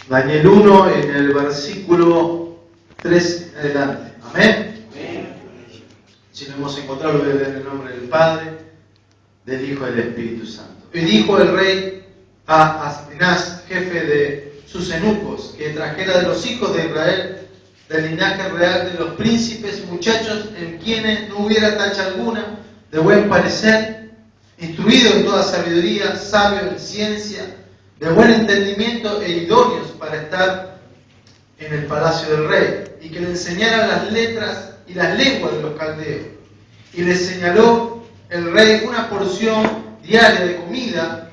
Daniel 1 en el versículo 3 en adelante. Amén. Si lo hemos encontrado, lo voy a leer en el nombre del Padre, del Hijo y del Espíritu Santo. Y dijo el rey a Aspenaz, jefe de sus eunucos, que trajera de los hijos de Israel, del linaje real de los príncipes, muchachos en quienes no hubiera tacha alguna, de buen parecer, instruido en toda sabiduría, sabio en ciencia, de buen entendimiento e idóneos para estar en el palacio del rey, y que le enseñaran las letras y las lenguas de los caldeos. Y le señaló el rey una porción diaria de comida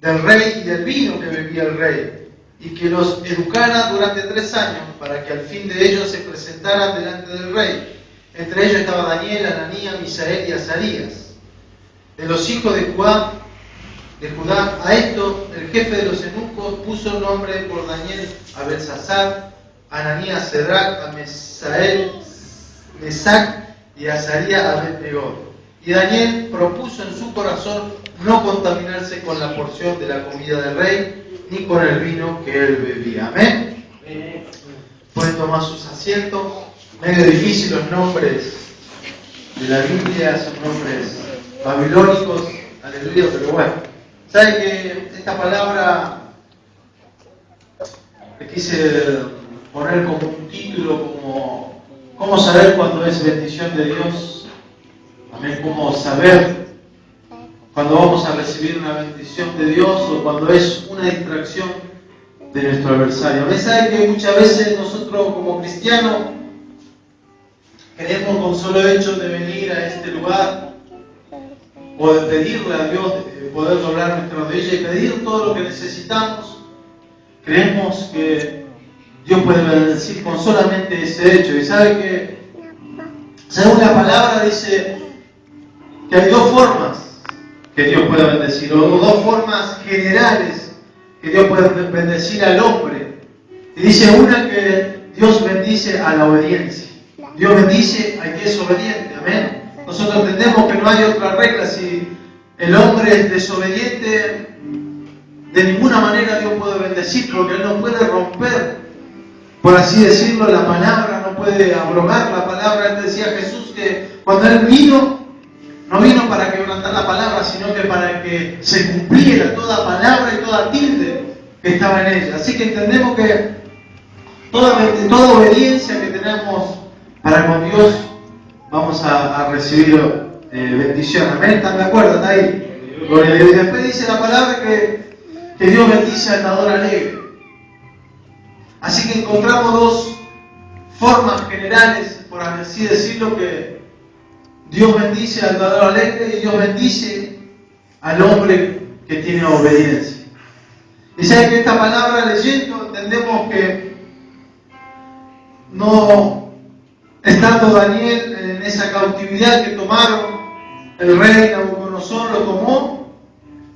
del rey y del vino que bebía el rey, y que los educara durante 3 años, para que al fin de ellos se presentaran delante del rey. Entre ellos estaba Daniel, Ananías, Misael y Azarías. De los hijos de Judá, a esto el jefe de los eunucos puso nombre por Daniel a Belsasar, a Ananías a Cedrac, a Misael, Mesac y a Azarías a Abed-nego. Y Daniel propuso en su corazón no contaminarse con la porción de la comida del rey, ni con el vino que él bebía. Amén. Pueden tomar sus asientos. Medio difícil los nombres de la Biblia, son nombres babilónicos, aleluya, pero bueno. ¿Saben que esta palabra le quise poner como un título, como cómo saber cuando es bendición de Dios? Amén, cómo saber cuando vamos a recibir una bendición de Dios o cuando es una distracción de nuestro adversario. Amén, ¿saben que muchas veces nosotros como cristianos creemos con solo hecho de venir a este lugar o de pedirle a Dios, de poder doblar nuestra rodilla y pedir todo lo que necesitamos, creemos que Dios puede bendecir con solamente ese hecho? Y sabe que, según la palabra, dice que hay 2 formas que Dios puede bendecir, o 2 formas generales que Dios puede bendecir al hombre. Y dice una que Dios bendice a la obediencia. Dios bendice al que es obediente. Amén. Nosotros entendemos que no hay otra regla. Si el hombre es desobediente, de ninguna manera Dios puede bendecir, porque Él no puede romper, por así decirlo, la palabra, no puede abrogar la palabra. Él decía Jesús que cuando Él vino, no vino para quebrantar la palabra, sino que para que se cumpliera toda palabra y toda tilde que estaba en ella. Así que entendemos que toda obediencia que tenemos para con Dios, vamos a recibir bendición. Amén, ¿están de acuerdo? ¿Está ahí? Gloria a Dios. Y después dice la palabra que Dios bendice al dador alegre. Así que encontramos 2 formas generales, por así decirlo, que Dios bendice al dador alegre y Dios bendice al hombre que tiene obediencia. Y saben que esta palabra leyendo entendemos que no, estando Daniel en esa cautividad que tomaron, el rey Nabucodonosor lo tomó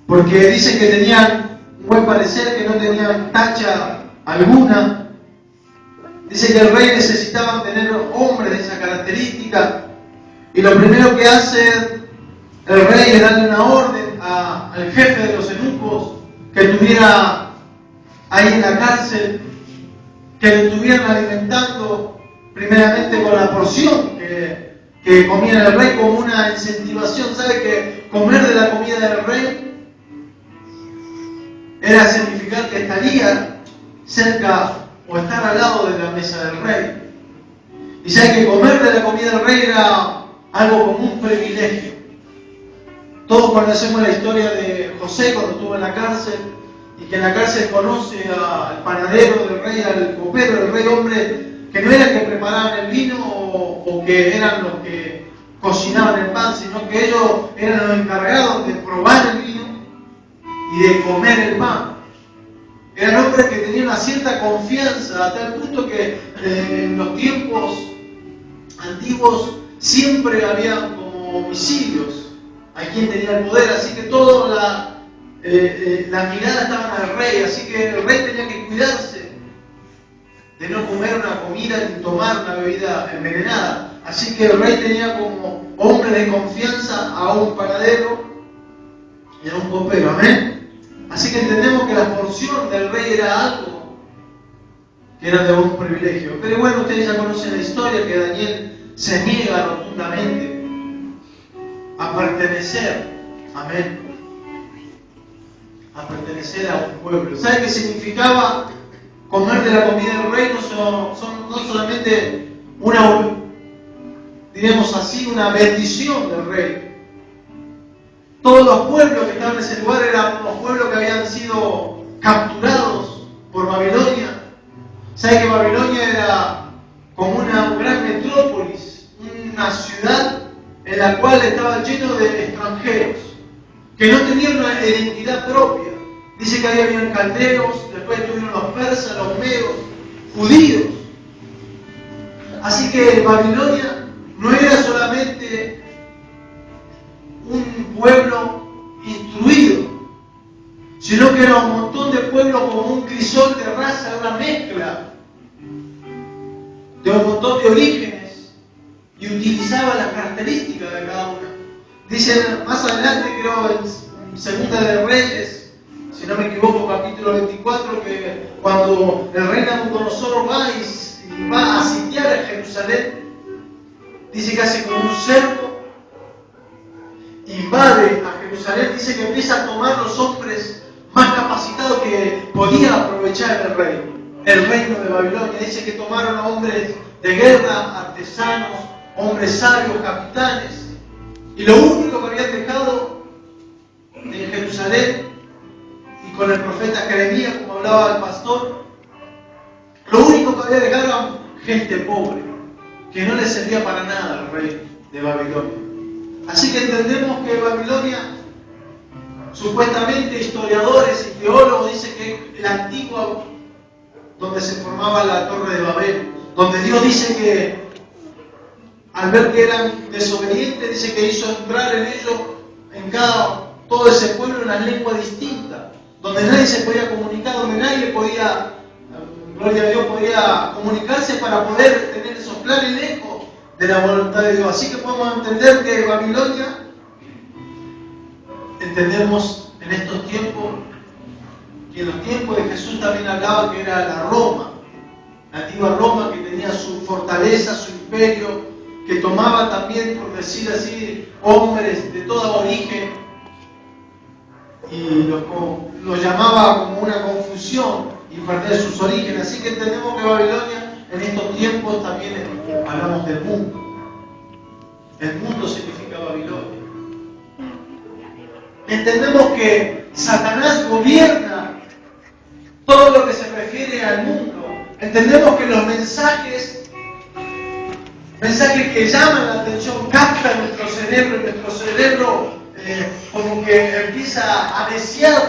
porque dice que tenían un buen parecer, que no tenían tacha alguna. Dice que el rey necesitaba tener hombres de esa característica, y lo primero que hace el rey es darle una orden al jefe de los eunucos que estuviera ahí en la cárcel, que le estuvieran alimentando primeramente con la porción que comía el rey, como una incentivación. ¿Sabe que comer de la comida del rey era significar que estaría cerca o estar al lado de la mesa del rey? Y sabe que comer de la comida del rey era algo como un privilegio. Todos conocemos la historia de José cuando estuvo en la cárcel, y que en la cárcel conoce al panadero del rey, al copero del rey, hombre que no era que preparaban el vino o que eran los que cocinaban el pan, sino que ellos eran los encargados de probar el vino y de comer el pan. Eran hombres que tenían una cierta confianza, a tal punto que en los tiempos antiguos siempre había como homicidios a quien tenía el poder, así que toda la mirada estaba al rey, así que el rey tenía que cuidarse de no comer una comida ni tomar una bebida envenenada. Así que el rey tenía como hombre de confianza a un panadero y a un copero. Amén. Así que entendemos que las porción del rey era algo que era de un privilegio. Pero bueno, ustedes ya conocen la historia, que Daniel se niega rotundamente a pertenecer, amén, a pertenecer a un pueblo. ¿Sabe qué significaba comer de la comida del rey? No solamente una, diremos así, una bendición del rey. Todos los pueblos que estaban en ese lugar eran los pueblos que habían sido capturados por Babilonia. ¿Sabe que Babilonia era como una gran metrópolis, una ciudad en la cual estaba lleno de extranjeros, que no tenían una identidad propia? Dice que ahí habían caldeos, después tuvieron los persas, los medos, judíos. Así que Babilonia no era solamente un pueblo instruido, sino que era un montón de pueblos como un crisol de raza, una mezcla de un montón de orígenes, y utilizaba las características de cada una. Dice más adelante, creo en Segunda de Reyes, si no me equivoco, capítulo 24, que cuando el rey Nabucodonosor va a sitiar a Jerusalén, dice que hace como un cerco, invade a Jerusalén, dice que empieza a tomar los hombres más capacitados que podía aprovechar el reino de Babilonia. Dice que tomaron a hombres de guerra, artesanos, hombres sabios, capitanes, y lo único que habían dejado en Jerusalén, y con el profeta Jeremías, como hablaba el pastor, lo único que había dejado era gente pobre, que no le servía para nada al rey de Babilonia. Así que entendemos que Babilonia, supuestamente historiadores y teólogos dicen que es la antigua donde se formaba la Torre de Babel, donde Dios dice que al ver que eran desobedientes, dice que hizo entrar en ellos, en todo ese pueblo, una lengua distinta, donde nadie se podía comunicar, donde nadie podía, gloria a Dios, podía comunicarse para poder tener esos planes lejos de la voluntad de Dios. Así que podemos entender que Babilonia, entendemos en estos tiempos, que en los tiempos de Jesús también hablaba que era la Roma, la antigua Roma, que tenía su fortaleza, su imperio, que tomaba también, por decir así, hombres de todo origen, y los llamaba como una confusión y perder sus orígenes. Así que entendemos que Babilonia en estos tiempos también hablamos del mundo. El mundo significa Babilonia. Entendemos que Satanás gobierna todo lo que se refiere al mundo. Entendemos que los mensajes que llaman la atención captan nuestro cerebro como que empieza a desear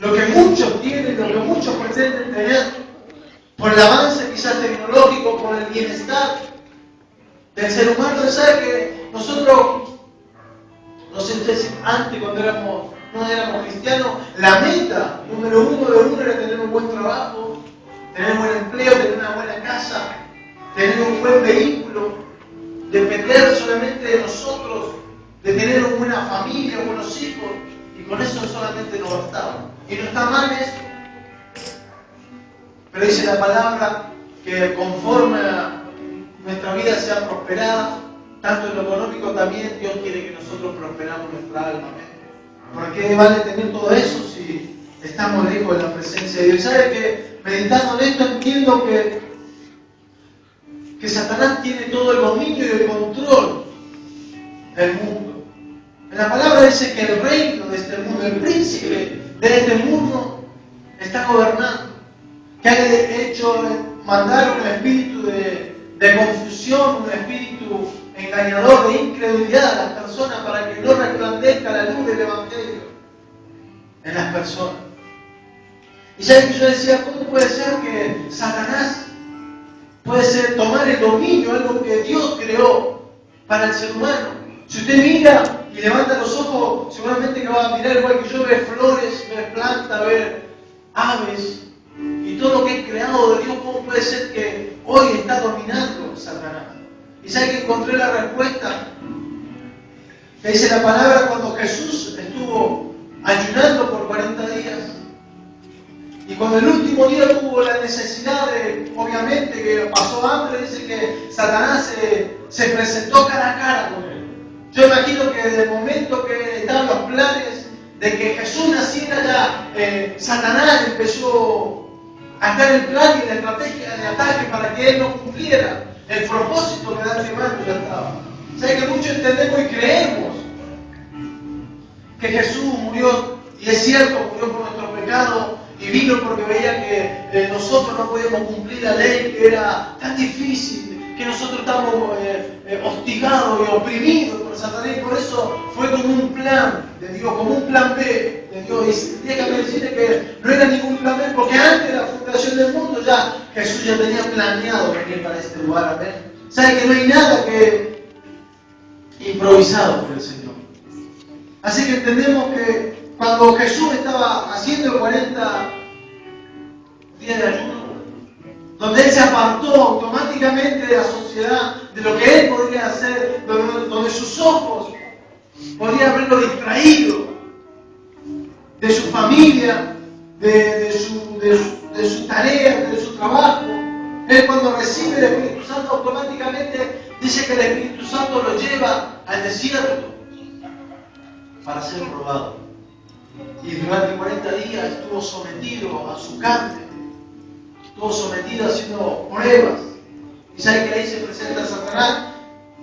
lo que muchos tienen, lo que muchos pretenden tener, por el avance quizás tecnológico, por el bienestar del ser humano. ¿Sabe que nosotros, no sé ustedes, antes cuando no éramos cristianos, la meta número uno era tener un buen trabajo, tener un buen empleo, tener una buena casa, tener un buen vehículo, depender solamente de nosotros, de tener una buena familia, buenos hijos, y con eso solamente nos bastaba. Y no está mal eso, pero dice la palabra que conforme a nuestra vida sea prosperada, tanto en lo económico también Dios quiere que nosotros prosperamos nuestra alma. ¿Por qué vale tener todo eso si estamos lejos de la presencia de Dios? ¿Sabe que meditando en esto entiendo que Satanás tiene todo el dominio y el control del mundo? En la palabra dice que el reino de este mundo, el príncipe de este mundo, está gobernando, que ha hecho mandar un espíritu de confusión, un espíritu engañador, de incredulidad a las personas para que no resplandezca la luz del Evangelio en las personas. Y ya que yo decía, ¿cómo puede ser que Satanás puede tomar el dominio, algo que Dios creó para el ser humano? Si usted mira y levanta los ojos, seguramente que va a mirar igual que yo, ve flores, ve plantas, ve aves, y todo lo que es creado de Dios. ¿Cómo puede ser que hoy está dominando Satanás? ¿Y sabe que encontré la respuesta? Que dice la palabra, cuando Jesús estuvo ayunando por 40 días, cuando el último día tuvo la necesidad de, obviamente, que pasó hambre, dice que Satanás se presentó cara a cara con él. Yo imagino que desde el momento que estaban los planes de que Jesús naciera, ya Satanás empezó a estar el plan y la estrategia de ataque para que él no cumpliera el propósito que de antemano ya estaba. O sea que muchos entendemos y creemos que Jesús murió, y es cierto, murió por nuestro pecado, y vino porque veía que nosotros no podíamos cumplir la ley, que era tan difícil, que nosotros estábamos hostigados y oprimidos por Satanás, y por eso fue como un plan de Dios, como un plan B de Dios. Y déjame decirte que no era ningún plan B, porque antes de la fundación del mundo ya Jesús ya tenía planeado venir para este lugar. Amén. ¿Sabe que no hay nada que improvisado por el Señor? Así que entendemos que cuando Jesús estaba haciendo 40 días de ayuno, donde Él se apartó automáticamente de la sociedad, de lo que Él podría hacer, donde sus ojos podían haberlo distraído de su familia, de su tarea, de su trabajo. Él, cuando recibe el Espíritu Santo, automáticamente dice que el Espíritu Santo lo lleva al desierto para ser probado. Y durante 40 días estuvo sometido a su carne, estuvo sometido haciendo pruebas. Y sabe que ahí se presenta Satanás,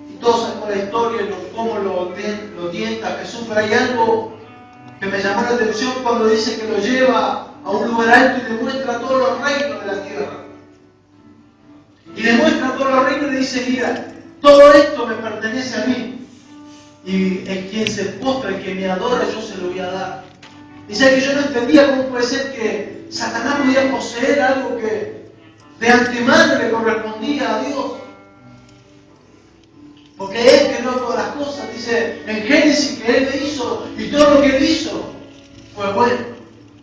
y todos sabemos la historia y cómo lo tienta a Jesús. Pero hay algo que me llamó la atención cuando dice que lo lleva a un lugar alto y le muestra todos los reinos de la tierra. Y le muestra todos los reinos y le dice: mira, todo esto me pertenece a mí. Y el quien se postra, el que me adora, yo se lo voy a dar. Dice que yo no entendía cómo puede ser que Satanás podía poseer algo que de antemano le correspondía a Dios. Porque Él creó todas las cosas. Dice en Génesis que Él le hizo, y todo lo que Él hizo fue bueno.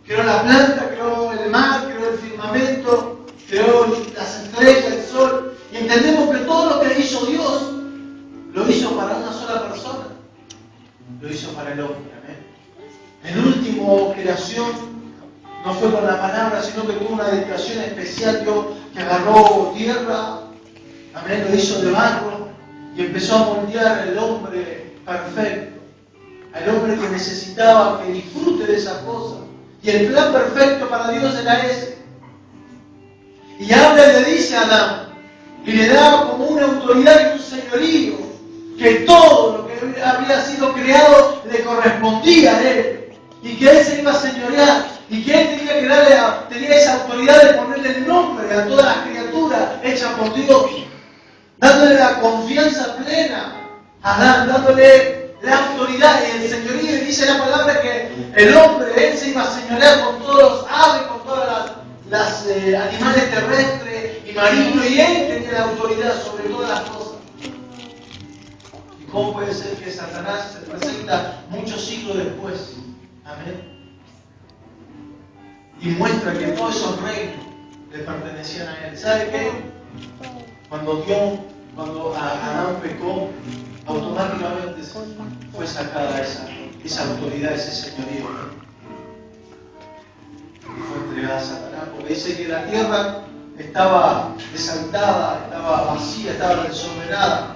Creó la planta, creó el mar, creó el firmamento, creó las estrellas, el sol. Y entendemos que todo lo que hizo Dios lo hizo para una sola persona. Lo hizo para el hombre. Amén. El último creación no fue con la palabra, sino que tuvo una dedicación especial. Dios que agarró tierra, amén, lo hizo de barro y empezó a moldear al hombre perfecto, al hombre que necesitaba que disfrute de esas cosas. Y el plan perfecto para Dios era ese. Y habla y le dice a Adán, y le da como una autoridad y un señorío, que todo lo que había sido creado le correspondía a él, y que él se iba a señorear, y que él tenía esa autoridad de ponerle el nombre a todas las criaturas hechas por Dios, dándole la confianza plena a Adán, dándole la autoridad y el señorío. Y dice la palabra que el hombre, él se iba a señorear con todos los aves, con todas las animales terrestres y marinos, y él tenía la autoridad sobre todas las cosas. ¿Y cómo puede ser que Satanás se presenta muchos siglos después? Amén. Y muestra que todos esos reinos le pertenecían a él. ¿Sabe qué? Cuando Adán pecó, automáticamente fue sacada esa autoridad, ese señorío. Y fue entregada a Satanás, porque dice que la tierra estaba deshabitada, estaba vacía, estaba desordenada,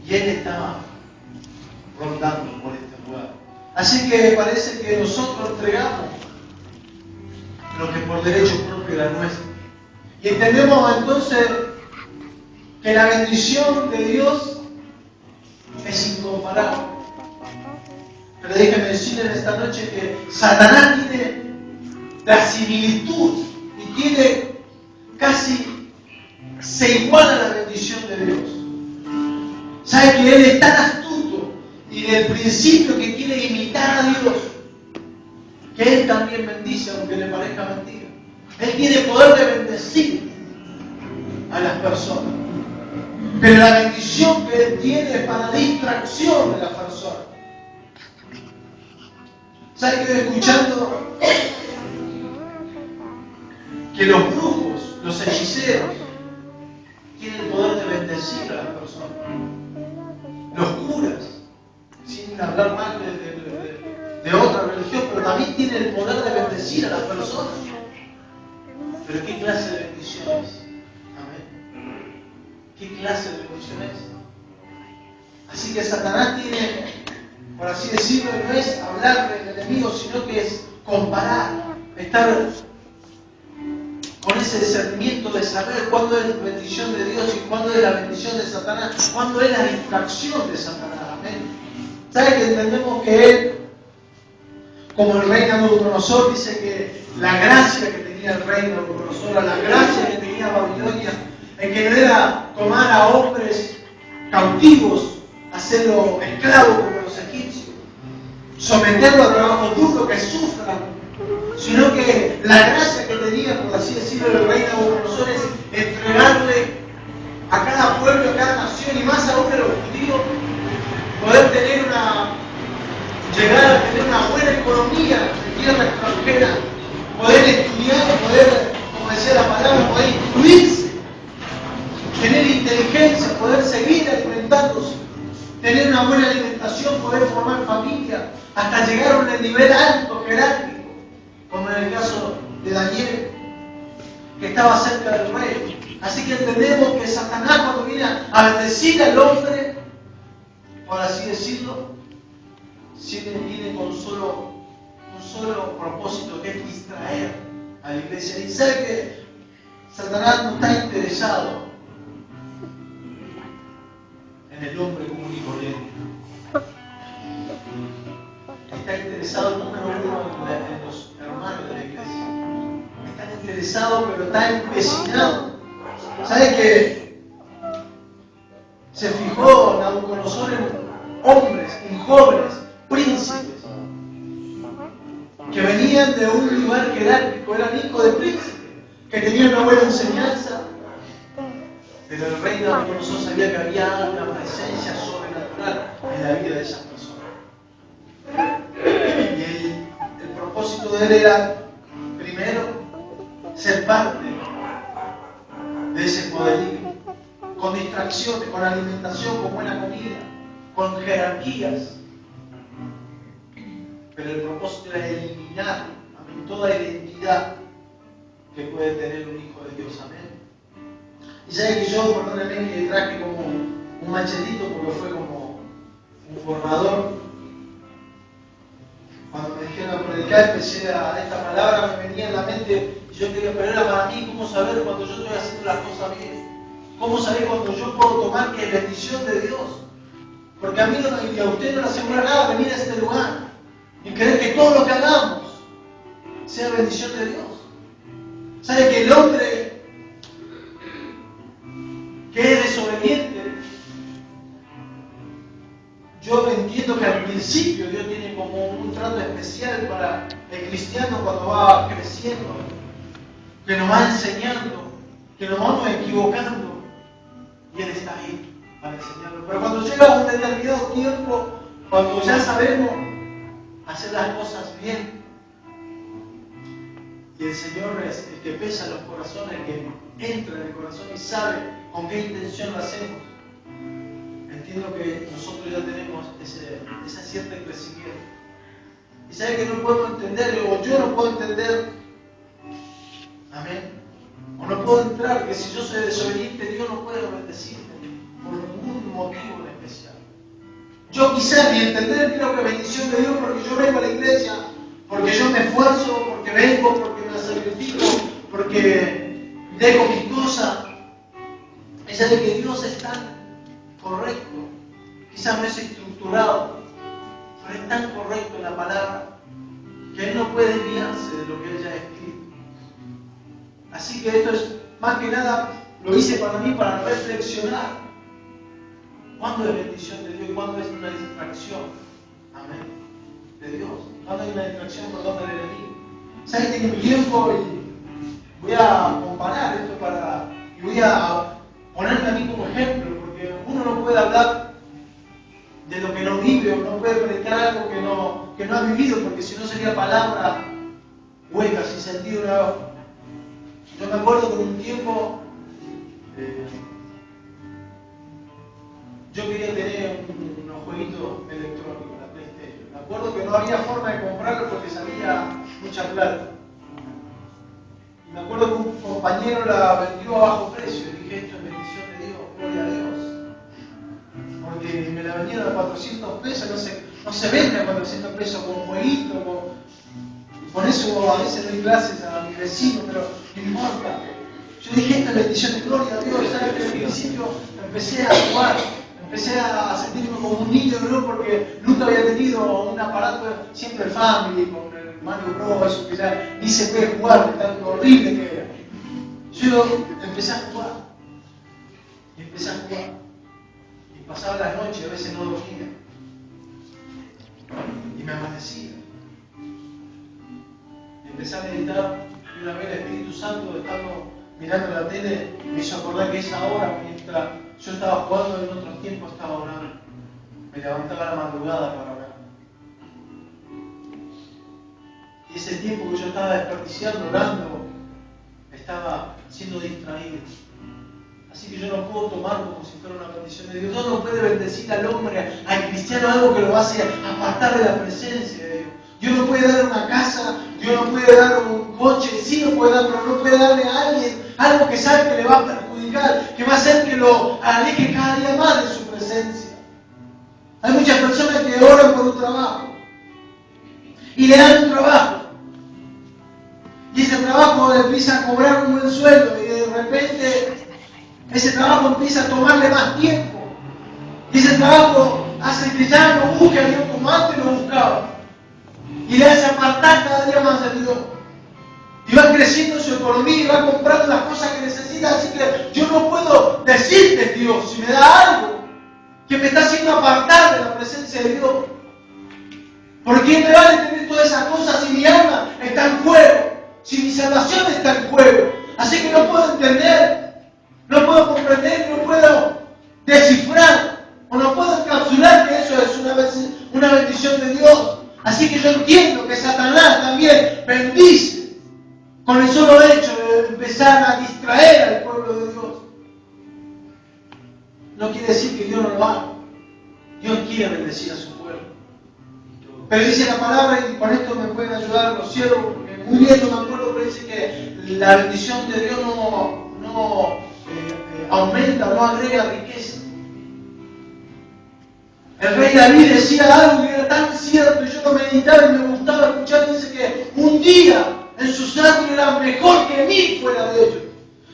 y él estaba rondando por este lugar. Así que parece que nosotros entregamos lo que por derecho propio era nuestro. Y entendemos entonces que la bendición de Dios es incomparable. Pero déjeme decir en esta noche que Satanás tiene la similitud y tiene casi, se iguala a la bendición de Dios. Sabe que él es tan astuto y del principio que quiere imitar a Dios, que él también bendice, aunque le parezca mentira. Él tiene poder de bendecir a las personas, pero la bendición que él tiene es para distracción de las personas. ¿Sabe que estoy escuchando? Que los brujos, los hechiceros, tienen el poder de bendecir a las personas. Los curas, sin hablar mal de otra religión, pero también tienen el poder de bendecir a las personas. Pero ¿qué clase de bendiciones? Amén. ¿Qué clase de bendiciones? Así que Satanás tiene, por así decirlo, no es hablar del enemigo, sino que es comparar, estar con ese discernimiento de saber cuándo es bendición de Dios y cuándo es la bendición de Satanás, cuándo es la distracción de Satanás. Amén. ¿Sabe que entendemos que él, como el rey Nabucodonosor, dice que la gracia que tenía el rey Nabucodonosor, la gracia que tenía Babilonia, en que no era tomar a hombres cautivos, hacerlo esclavo como los egipcios, someterlo a trabajo duro, que sufran, sino que la gracia que tenía, por así decirlo, el rey Nabucodonosor es entregarle a cada pueblo, a cada nación, y más aún a los judíos, poder llegar a tener una buena economía en tierra extranjera, poder estudiar, poder, como decía la palabra, poder instruirse, tener inteligencia, poder seguir alimentándose, tener una buena alimentación, poder formar familia, hasta llegar a un nivel alto, jerárquico, como en el caso de Daniel, que estaba cerca del rey. Así que entendemos que Satanás, cuando viene a bendecir al hombre, por así decirlo, siempre viene con un solo propósito, que es distraer a la iglesia. Y sabe que Satanás no está interesado en el hombre común y corriente. Está interesado, número uno, en los hermanos de la iglesia. Está interesado, pero está empecinado. ¿Sabe que se fijó Nabucodonosor en hombres, en jóvenes, príncipes, que venían de un lugar jerárquico, eran hijos de príncipes, que tenían una buena enseñanza? Pero el rey Nabucodonosor sabía que había una presencia sobrenatural en la vida de esas personas. Y el propósito de él era, primero, ser parte de ese poderío, con distracciones, con alimentación, con buena comida, con jerarquías. Pero el propósito era eliminar toda identidad que puede tener un hijo de Dios. Amén. Y sabe que yo, perdónenme, que traje como un machetito porque fue como un formador. Cuando me dijeron a predicar, empecé a esta palabra, me venía en la mente, y yo quería, pero era para mí cómo saber cuando yo estoy haciendo las cosas bien. Cómo saber cuando yo puedo tomar que es bendición de Dios. Porque a mí y a usted no le asegura nada venir a este lugar y creer que todo lo que hagamos sea bendición de Dios. ¿Sabe que el hombre que es desobediente, yo entiendo que al principio Dios tiene como un trato especial para el cristiano cuando va creciendo, que nos va enseñando, que nos vamos equivocando, y Él está ahí para enseñarlo. Pero cuando llega un determinado tiempo, cuando ya sabemos hacer las cosas bien, y el Señor es el que pesa los corazones, el que entra en el corazón y sabe con qué intención lo hacemos, entiendo que nosotros ya tenemos ese cierto crecimiento. Y sabe que no puedo entender, o yo no puedo entender, amén, o no puedo entrar que si yo soy desobediente, Dios no puede bendecirme por ningún motivo en especial. Yo quizás mi entender creo que bendición de Dios porque yo vengo a la iglesia, porque yo me esfuerzo, porque vengo, porque me sacrifico, porque dejo mis cosas. Es de que Dios es tan correcto, quizás no es estructurado, pero es tan correcto en la palabra que Él no puede desviarse de lo que Él ya ha escrito. Así que esto es, más que nada, lo hice para mí, para reflexionar. ¿Cuándo es bendición de Dios y cuándo es una distracción? Amén. De Dios. ¿Cuándo hay una distracción, perdón, del enemigo? ¿Sabes que en mi tiempo, y voy a comparar esto y voy a ponerme a mí como ejemplo, porque uno no puede hablar de lo que no vive, o no puede predicar algo que no ha vivido, porque si no sería palabra hueca, sin sentido. Yo me acuerdo que en un tiempo yo quería tener unos jueguitos electrónicos, la PlayStation. Me acuerdo que no había forma de comprarlo porque salía mucha plata. Y Me acuerdo que un compañero la vendió a bajo precio. Y dije, esto es bendición de Dios, gloria a Dios. Porque me la vendieron a 400 pesos, no se vende a 400 pesos con jueguito, con eso a veces doy clases a mi vecino, pero no importa. Yo dije, esta es bendición de gloria a Dios. ¿Sabes? Que al principio empecé a jugar, empecé a sentirme como un niño, ¿no? Porque nunca había tenido un aparato, siempre Family, con el Mario Bros, eso que ya ni se puede jugar, de tan horrible que era. Yo empecé a jugar, y empecé a jugar, y pasaba las noches, a veces no dormía, y me amanecía. Y empecé a meditar, y una vez el Espíritu Santo, estando mirando la tele, me hizo acordar que esa hora, mientras yo estaba jugando, en otros tiempos estaba orando. Me levantaba a la madrugada para orar. Y ese tiempo que yo estaba desperdiciando, orando, estaba siendo distraído. Así que yo no puedo tomarlo como si fuera una bendición de Dios. Dios no puede bendecir al hombre, al cristiano, algo que lo hace apartar de la presencia de Dios. Dios no puede dar una casa, Dios no puede dar un coche, sí lo puede dar, pero no puede darle a alguien algo que sabe que le va a perjudicar, que va a hacer que lo aleje cada día más de su presencia. Hay muchas personas que oran por un trabajo y le dan un trabajo. Y ese trabajo le empieza a cobrar un buen sueldo y de repente ese trabajo empieza a tomarle más tiempo. Y ese trabajo hace que ya no busque a Dios como antes lo buscaba. Y le hace apartar cada día más de Dios. Y va creciendo su economía y va comprando las cosas que necesita. Así que yo no puedo decirte, Dios, si me da algo que me está haciendo apartar de la presencia de Dios. ¿Por qué me vale tener todas esas cosas si mi alma está en juego? Si mi salvación está en juego. Así que no puedo entender, no puedo comprender, no puedo descifrar o no puedo encapsular que eso es una bendición de Dios. Así que yo entiendo que Satanás también bendice con el solo hecho de empezar a distraer al pueblo de Dios. No quiere decir que Dios no lo haga. Dios quiere bendecir a su pueblo. Pero dice la palabra, y con esto me pueden ayudar los siervos, porque muy bien no me acuerdo, pero dice que la bendición de Dios no aumenta, no agrega riqueza. El rey David decía algo que era tan cierto, y yo lo meditaba y me gustaba escuchar. Dice que un día en su sangre era mejor que 1000 fuera de ellos.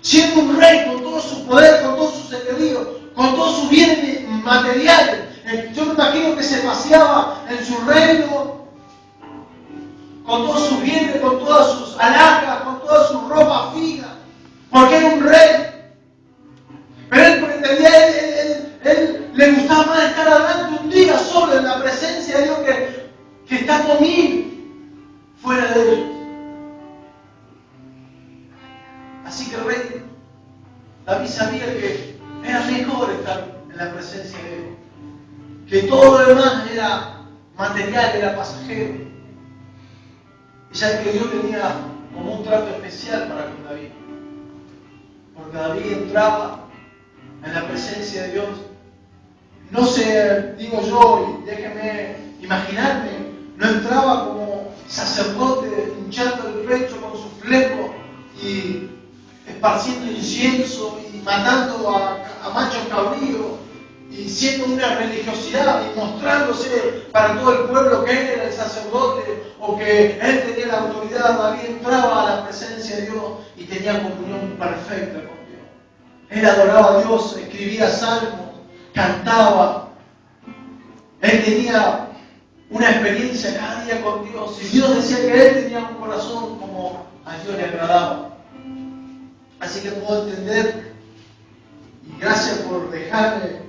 Siendo un rey con todo su poder, con todos sus señoríos, con todos sus bienes materiales. Yo me imagino que se paseaba en su reino, con todos sus bienes, con todas sus alhajas, con toda su ropa fina, porque era un rey. Pero él pretendía, él le gustaba más estar adelante un día solo en la presencia de Dios que estando 1000 fuera de ellos. Así que el rey David sabía que era mejor estar en la presencia de Dios, que todo lo demás era material, era pasajero. Y ya que Dios tenía como un trato especial para con David, porque David entraba en la presencia de Dios. No sé, digo yo, y déjenme imaginarme, no entraba como sacerdote hinchando el pecho con su fleco y esparciendo incienso y matando a machos cabríos y siendo una religiosidad y mostrándose para todo el pueblo que él era el sacerdote o que él tenía la autoridad. David entraba a la presencia de Dios y tenía comunión perfecta con Dios. Él adoraba a Dios, escribía salmos, cantaba. Él tenía una experiencia cada día con Dios. Y Dios decía que él tenía un corazón como a Dios le agradaba. Así que puedo entender, y gracias por dejarme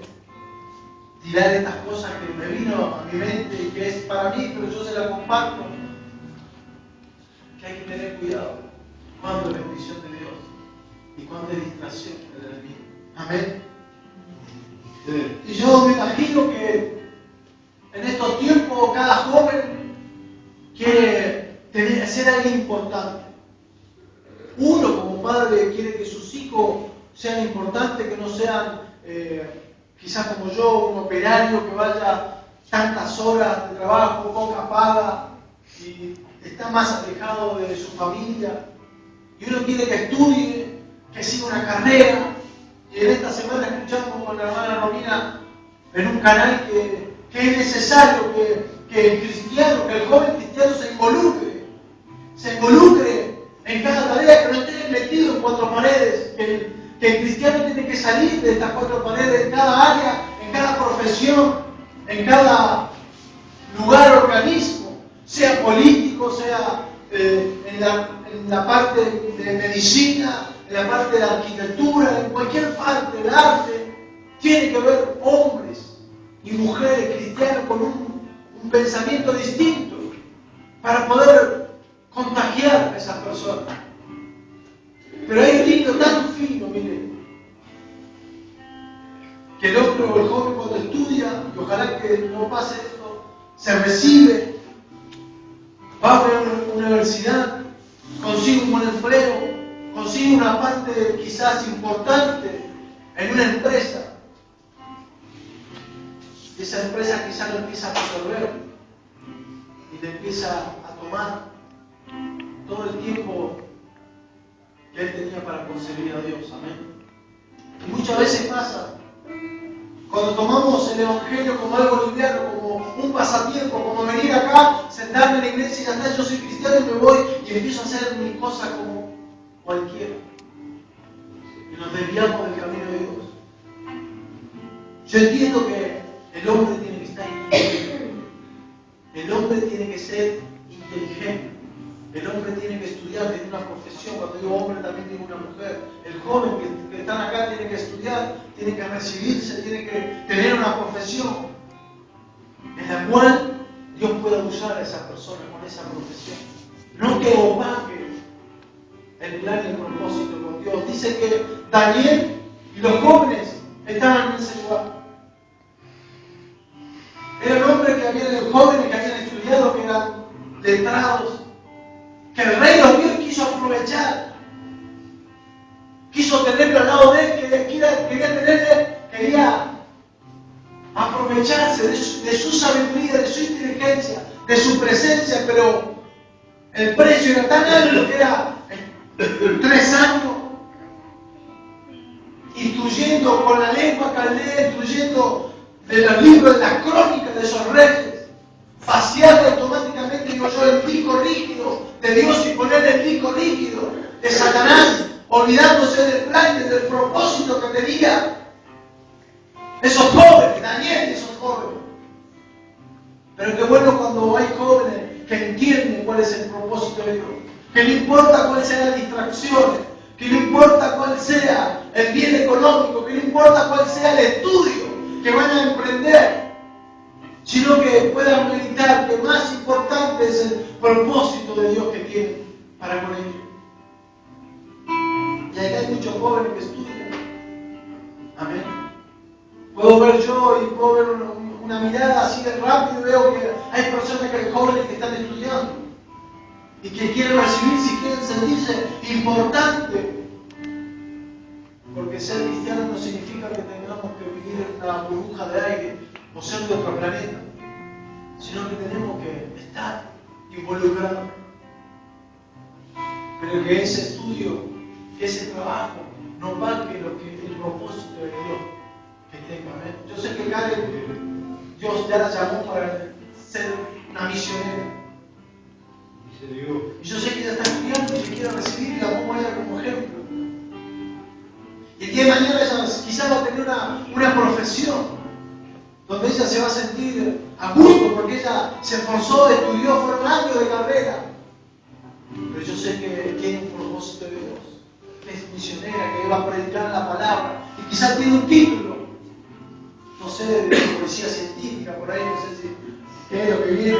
tirar estas cosas que me vino a mi mente y que es para mí, pero yo se las comparto, que hay que tener cuidado cuando es bendición de Dios y cuando es distracción del enemigo. Amén. Y yo me imagino que en estos tiempos cada joven quiere ser alguien importante. Uno como padre quiere que sus hijos sean importantes, que no sean quizás como yo, un operario que vaya tantas horas de trabajo, poca paga y está más alejado de su familia. y uno quiere que estudie, que siga una carrera. Y en esta semana escuchamos con la hermana Romina en un canal que es necesario que el cristiano, que el joven cristiano se involucre en cada tarea, que no esté metido en cuatro paredes, que el cristiano tiene que salir de estas cuatro paredes en cada área, en cada profesión, en cada lugar, organismo, sea político, sea en la parte de medicina, en la parte de arquitectura, en cualquier parte del arte. Tiene que haber hombres y mujeres cristianos con un pensamiento distinto para poder contagiar a esas personas. Pero hay un hilo tan fino, miren, que el hombre o el joven cuando estudia, y ojalá que no pase esto, se recibe, va a una universidad, consigue un buen empleo, consigue una parte quizás importante en una empresa. Y esa empresa quizás lo empieza a absorber y le empieza a tomar todo el tiempo que él tenía para concebir a Dios. Amén. Y muchas veces pasa, cuando tomamos el Evangelio como algo liviano, como un pasatiempo, como venir acá, sentarme en la iglesia y ya está, yo soy cristiano y me voy y empiezo a hacer mi cosa como cualquiera. Y nos desviamos del camino de Dios. Yo entiendo que el hombre tiene que estar inteligente. El hombre tiene que ser inteligente. El hombre tiene que estudiar, tener una profesión. Cuando digo hombre también digo una mujer. El joven que están acá tiene que estudiar, tiene que recibirse, tiene que tener una profesión en la cual Dios pueda usar a esa persona con esa profesión. No que opaque el plan y el propósito con Dios. Dice que Daniel y los jóvenes estaban en ese lugar. Eran hombres que habían, jóvenes que habían estudiado, que eran letrados, que el rey los vio y quiso aprovechar. Quiso tenerlo al lado de él, quería aprovecharse de su sabiduría, de su inteligencia, de su presencia, pero el precio era tan alto que era 3 años instruyendo con la lengua caldea, instruyendo de los libros, de las crónicas de esos reyes, vaciar automáticamente, digo yo, el disco rígido de Dios y poner el disco rígido de Satanás, olvidándose del plan y del propósito que tenía esos jóvenes, Daniel y esos jóvenes. Pero qué bueno cuando hay jóvenes que entienden cuál es el propósito de Dios, que no importa cuál sea la distracción, que no importa cuál sea el bien económico, que no importa cuál sea el estudio que van a emprender, sino que puedan meditar que más importante es el propósito de Dios que tiene para con ellos. Y acá hay muchos jóvenes que estudian. Amén. Puedo ver yo y puedo ver una mirada así de rápido y veo que hay personas que hay jóvenes que están estudiando y que quieren recibirse y quieren sentirse importantes. Porque ser cristiano no significa que tengamos que vivir en una burbuja de aire o ser de otro planeta, sino que tenemos que estar involucrados. Pero que ese estudio, que ese trabajo, no marque el propósito de Dios que tenga. ¿Amén? Yo sé que Karen, Dios ya la llamó para ser una misionera. Y yo sé que ella está estudiando y que quiere recibir y la pongo a ella como ejemplo. Y el día de mañana ella quizás va a tener una profesión donde ella se va a sentir a gusto porque ella se esforzó, estudió, fueron años de carrera. Pero yo sé que tiene un propósito de Dios, que es misionera, que va a predicar la palabra y quizás tiene un título, no sé, de poesía científica, por ahí, no sé si qué es lo que viene.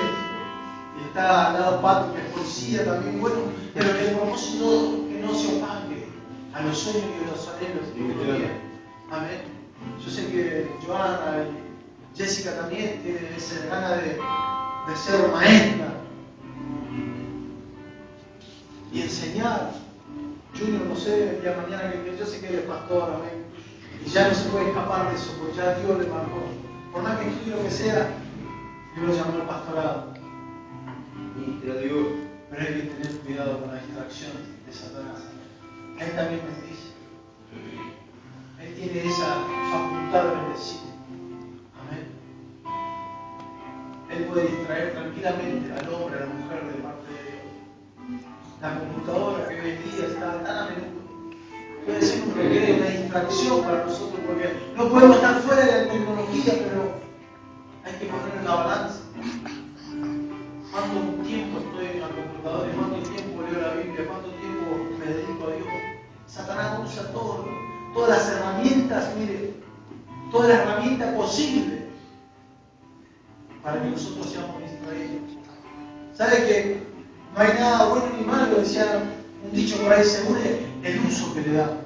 Y está al lado Pato, que es poesía también, bueno, pero que el propósito que no se opaque a los sueños y a los anhelos que tenía. Amén. Yo sé que Joana y Jessica también tienen esa gana de ser maestra y enseñar. Junior, no sé, el día de mañana que yo sé que él es pastor, amén. Y ya no se puede escapar de eso, porque ya Dios le marcó. Por más que estudie lo que sea, Dios lo llamó al pastorado. Pero hay que tener cuidado con la distracción. distracción de Satanás. Él también bendice. Él tiene esa facultad de bendecir. Amén. Él puede distraer tranquilamente al hombre, a la mujer de parte de Dios. La computadora que hoy en día está tan a menudo puede ser un requiere una distracción para nosotros, porque no podemos estar fuera de la tecnología, pero hay que poner en la balanza. ¿Cuánto tiempo estoy en la computadora? ¿Cuánto tiempo leo la Biblia? ¿Cuánto tiempo me dedico a Dios? Satanás usa todas las herramientas, mire, todas las herramientas posibles para que nosotros seamos distraídos. ¿Sabe que no hay nada bueno ni malo? Decía un dicho por ahí, según el uso que le damos.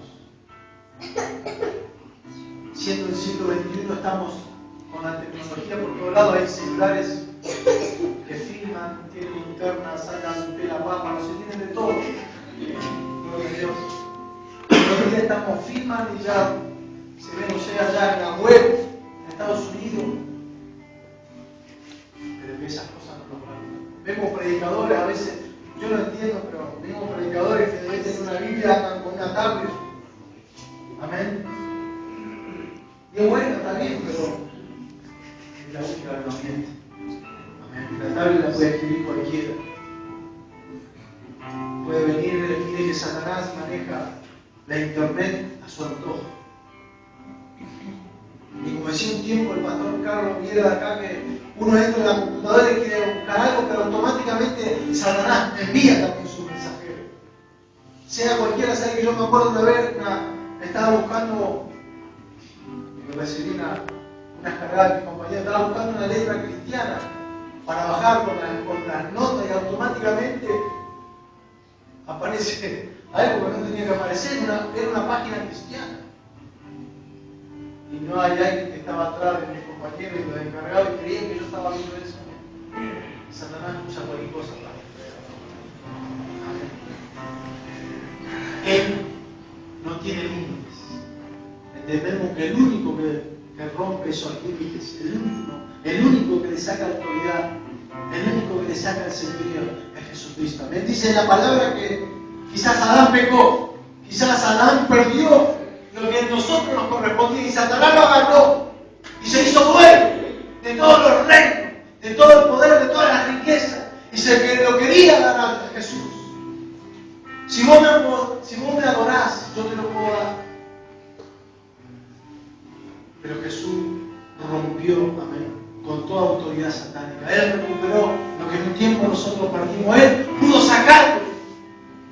Siendo el siglo XXI, estamos con la tecnología por todos lados, hay celulares que filman, tienen linternas, sacan tela papa, no se tienen de todo. Gloria a Dios. Hoy día estamos filman y ya se ve, no sé, allá en la web, en Estados Unidos. Pero que esas cosas no logran. Vemos predicadores, a veces, yo no entiendo, pero vemos predicadores que deben tener una Biblia, andan con una tablet. Amén. Y es bueno, está bien, pero es la única herramienta. Amén. La tablet la puede escribir cualquiera. Puede venir, mire que Satanás maneja la internet a su antojo. Y como decía un tiempo el pastor Carlos Viera de acá, que uno entra en la computadora y quiere buscar algo, pero automáticamente Satanás envía también su mensajero. Sea cualquiera, sabe que yo me acuerdo de ver estaba buscando, me recibí unas cargadas de mi compañía, estaba buscando una letra cristiana para bajar con las notas y automáticamente aparece algo que no tenía que aparecer, era una página cristiana. Y no hay alguien que estaba atrás de mis compañeros y los encargados y creían que yo estaba viendo eso. Satanás usa cualquier cosa para distraer. Él no tiene límites. Entendemos que el único que rompe eso aquí es el único que le saca autoridad, el único que le saca el señorío es Jesucristo. Amén. Dice la palabra que quizás Adán pecó, quizás Adán perdió lo que a nosotros nos correspondía y Satanás lo agarró y se hizo dueño de todos los reinos, de todo el poder, de todas las riquezas y se lo quería dar a Jesús. Si vos me adorás, yo te lo puedo dar. Pero Jesús rompió, amén, con toda autoridad satánica. Él recuperó lo que en un tiempo nosotros perdimos. Él pudo sacarlo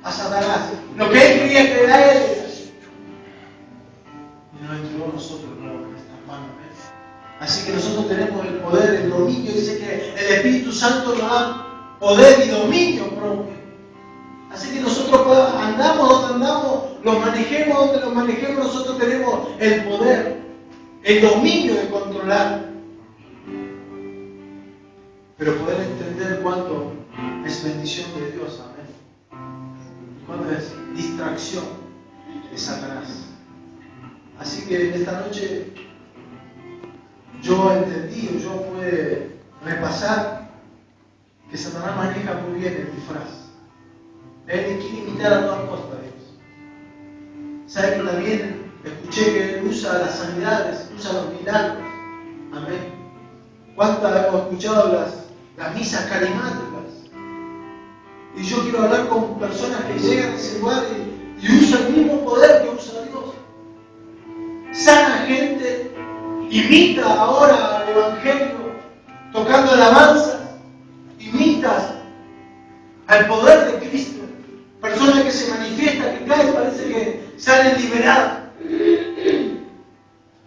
a Satanás. Lo que él quería que era él. Y nos entregó a nosotros en nuestras manos. Así que nosotros tenemos el poder, el dominio. Dice que el Espíritu Santo nos da poder y dominio propio. Así que nosotros andamos donde andamos, los manejemos donde los manejemos, nosotros tenemos el poder, el dominio de controlar. Pero poder entender cuánto es bendición de Dios, amén. Cuánto es distracción de Satanás. Así que en esta noche yo entendí, yo pude repasar que Satanás maneja muy bien el disfraz. Él quiere imitar a toda costa a Dios. ¿Sabe que también escuché que Él usa las sanidades, usa los milagros? Amén. ¿Cuántas hemos escuchado las misas carismáticas? Y yo quiero hablar con personas que llegan a ese lugar y usan el mismo poder que usa Dios. Sana gente, imita ahora al Evangelio, tocando alabanzas, imitas al poder de Cristo. Personas que se manifiestan, que caen, parece que salen liberadas.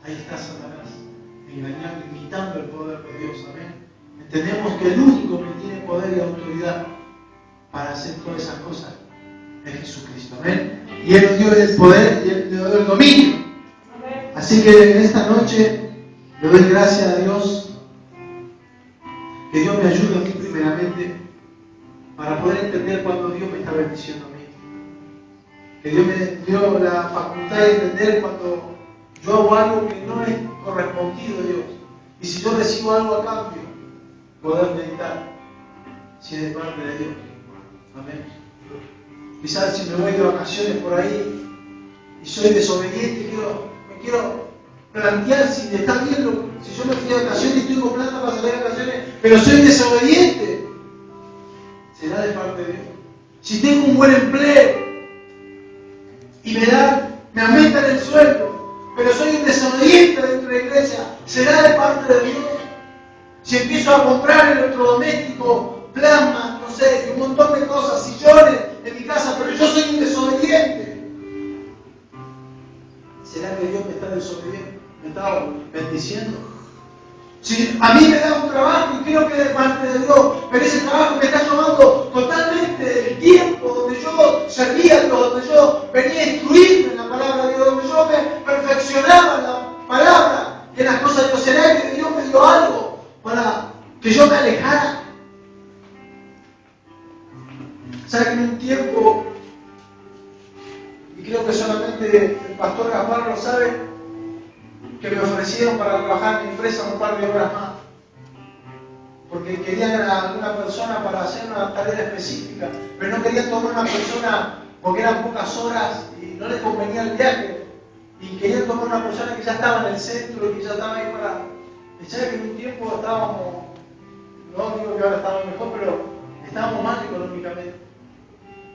Ahí está Satanás, engañando, imitando el poder de Dios. Amén. Entendemos que el único que tiene poder y autoridad para hacer todas esas cosas es Jesucristo. Amén. Y Él nos dio el poder y Él nos dio el dominio. Amén. Así que en esta noche le doy gracias a Dios. Que Dios me ayude a mí primeramente para poder entender cuando Dios me está bendiciendo a mí. Que Dios me dio la facultad de entender cuando yo hago algo que no es correspondido a Dios. Y si yo recibo algo a cambio, poder meditar si es de parte de Dios. Amén. Quizás si me voy de vacaciones por ahí y soy desobediente, me quiero plantear si está bien, si yo me fui de vacaciones y estoy con plata para salir de vacaciones, pero soy desobediente, ¿será de parte de Dios? Si tengo un buen empleo y me aumentan el sueldo, pero soy un desobediente dentro de la iglesia, ¿será de parte de Dios? Si empiezo a comprar electrodoméstico, plasma, no sé, un montón de cosas, sillones en mi casa, pero yo soy un desobediente, ¿será que Dios me está desobediendo? ¿Me está bendiciendo? Si a mí me da un trabajo y creo que es de parte de Dios, pero ese trabajo me está tomando totalmente del tiempo donde yo servía a Dios, donde yo venía a instruirme en la palabra de Dios, donde yo me perfeccionaba en la palabra, en las cosas de Dios, ¿será que Dios me dio algo para que yo me alejara? ¿Sabe que en un tiempo, y creo que solamente el pastor Gaspar lo sabe, que me ofrecieron para trabajar en mi empresa un par de horas más? Porque querían a alguna persona para hacer una tarea específica, pero no querían tomar una persona porque eran pocas horas y no les convenía el viaje. Y querían tomar una persona que ya estaba en el centro y que ya estaba ahí para... Y sabe que en un tiempo estábamos, no digo que ahora estamos mejor, pero estábamos mal económicamente.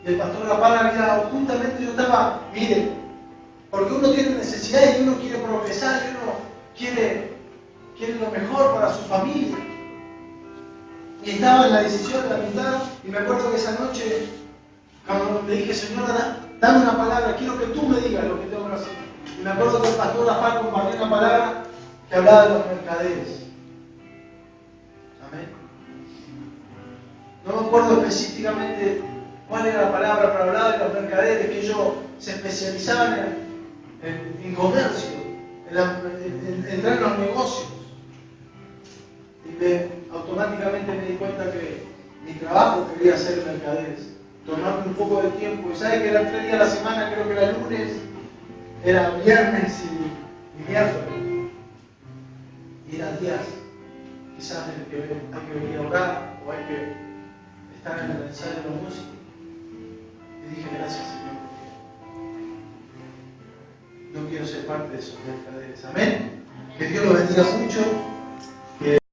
Y el pastor Gaspar había, justamente yo estaba, mire, porque uno tiene necesidades y uno quiere progresar y uno quiere lo mejor para su familia. Y estaba en la decisión de la mitad, y me acuerdo que esa noche, cuando le dije, Señor, dame una palabra, quiero que tú me digas lo que tengo que hacer. Y me acuerdo que el pastor Gaspar compartió una palabra que hablaba de los mercaderes. Amén. No me acuerdo específicamente cuál era la palabra, pero hablaba de los mercaderes, que ellos se especializaban en comercio, en entrar en los negocios. Y automáticamente me di cuenta que mi trabajo quería ser mercaderes, tomarme un poco de tiempo. Y sabes que eran 3 días a la semana, creo que era lunes, era viernes y miércoles. Y eran días quizás en el que hay que venir a orar o hay que estar en el ensayo de los músicos. Y dije, gracias Señor, porque no quiero ser parte de esos mercaderes. Amén. Que Dios los bendiga mucho.